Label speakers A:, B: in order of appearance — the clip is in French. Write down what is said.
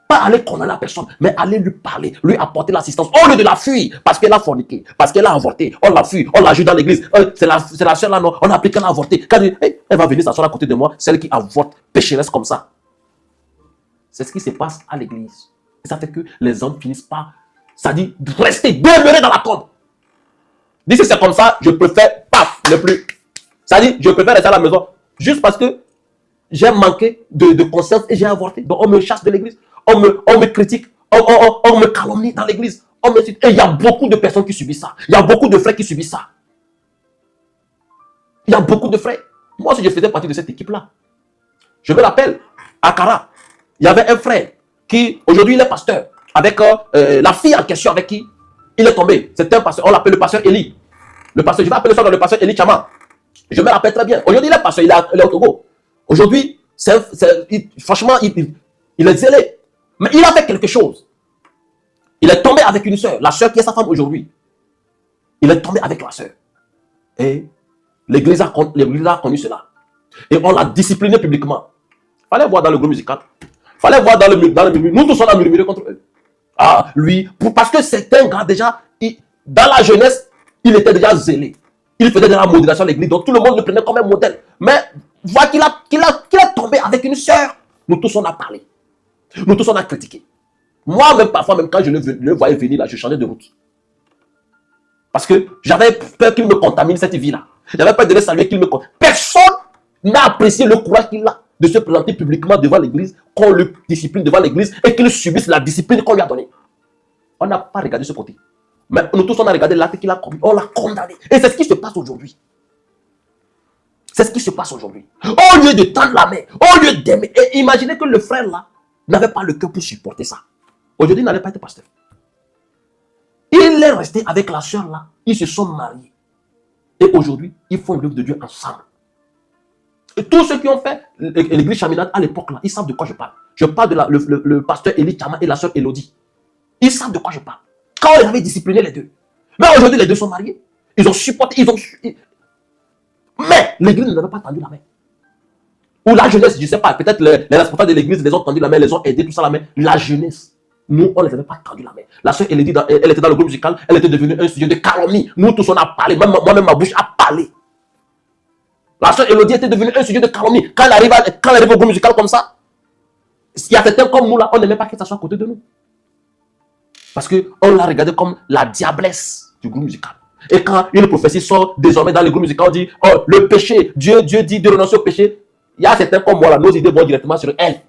A: Pas aller condamner la personne, mais aller lui parler, lui apporter l'assistance, au lieu de la fuir, parce qu'elle a forniqué, parce qu'elle a avorté, on l'a fui, on l'a joué dans l'église, c'est la soeur là, non, on a appris qu'elle a avorté. Quand elle va venir s'asseoir à côté de moi, celle qui avorte, pécheresse comme ça. C'est ce qui se passe à l'église. Et ça fait que les hommes finissent par, ça dit, rester, demeurer dans la tombe. Dis si c'est comme ça, je préfère, paf, ne plus. Ça dit, je préfère rester à la maison, juste parce que j'ai manqué de conscience et j'ai avorté. Donc on me chasse de l'église. On me critique, on me calomnie dans l'église. Et il y a beaucoup de personnes qui subissent ça. Il y a beaucoup de frères qui subissent ça. Il y a beaucoup de frères. Moi aussi, je faisais partie de cette équipe-là. Je me rappelle, à Kara, il y avait un frère qui, aujourd'hui, il est pasteur. Avec la fille en question avec qui il est tombé. C'était un pasteur, on l'appelle le pasteur Eli. Le pasteur, je vais appeler ça dans le pasteur Eli Chama. Je me rappelle très bien. Aujourd'hui, il est pasteur, il est au Togo. Aujourd'hui, franchement, il est zélé. Mais il a fait quelque chose. Il est tombé avec une sœur, la sœur qui est sa femme aujourd'hui. Il est tombé avec la sœur. Et l'église a connu cela. Et on l'a discipliné publiquement. Il fallait voir dans le groupe musical. Il fallait voir dans le murmure. Nous tous on a murmuré contre eux. Ah, lui, parce que c'est un gars déjà, dans la jeunesse, il était déjà zélé. Il faisait de la modération à l'église, donc tout le monde le prenait comme un modèle. Mais voilà qu'il est tombé avec une sœur. Nous tous on a parlé. Nous tous on a critiqué. Moi-même, parfois, même quand je le voyais venir là, je changeais de route. Parce que j'avais peur qu'il me contamine cette vie-là. J'avais peur de le saluer qu'il me contamine. Personne n'a apprécié le courage qu'il a de se présenter publiquement devant l'église, qu'on le discipline devant l'église et qu'il subisse la discipline qu'on lui a donnée. On n'a pas regardé ce côté. Mais nous tous, on a regardé l'acte qu'il a commis. On l'a condamné. Et c'est ce qui se passe aujourd'hui. C'est ce qui se passe aujourd'hui. Au lieu de tendre la main, au lieu d'aimer, et imaginez que le frère là n'avait pas le cœur pour supporter ça. Aujourd'hui, il n'allait pas être pasteur. Il est resté avec la soeur là. Ils se sont mariés. Et aujourd'hui, ils font l'œuvre de Dieu ensemble. Et tous ceux qui ont fait l'église Chaminade à l'époque là, ils savent de quoi je parle. Je parle de le pasteur Eli Chama et la soeur Elodie. Ils savent de quoi je parle. Quand on avait discipliné les deux. Mais aujourd'hui, les deux sont mariés. Ils ont supporté, mais l'église ne avait pas tendu la main. Ou la jeunesse, je ne sais pas, peut-être les responsables de l'église les ont tendu la main, les ont aidés, tout ça la main. La jeunesse, nous, on ne les avait pas tendu la main. La soeur, elle était dans le groupe musical, elle était devenue un sujet de calomnie. Nous tous, on a parlé, moi-même, ma bouche a parlé. La soeur Elodie était devenue un sujet de calomnie. Quand elle arrive au groupe musical comme ça, il y a certains comme nous là, on n'aimait pas qu'elle s'assoie à côté de nous. Parce qu'on l'a regardé comme la diablesse du groupe musical. Et quand une prophétie sort désormais dans le groupe musical, on dit, oh, le péché, Dieu dit de renoncer au péché. Il y a certains comme moi là, nos idées vont directement sur elle.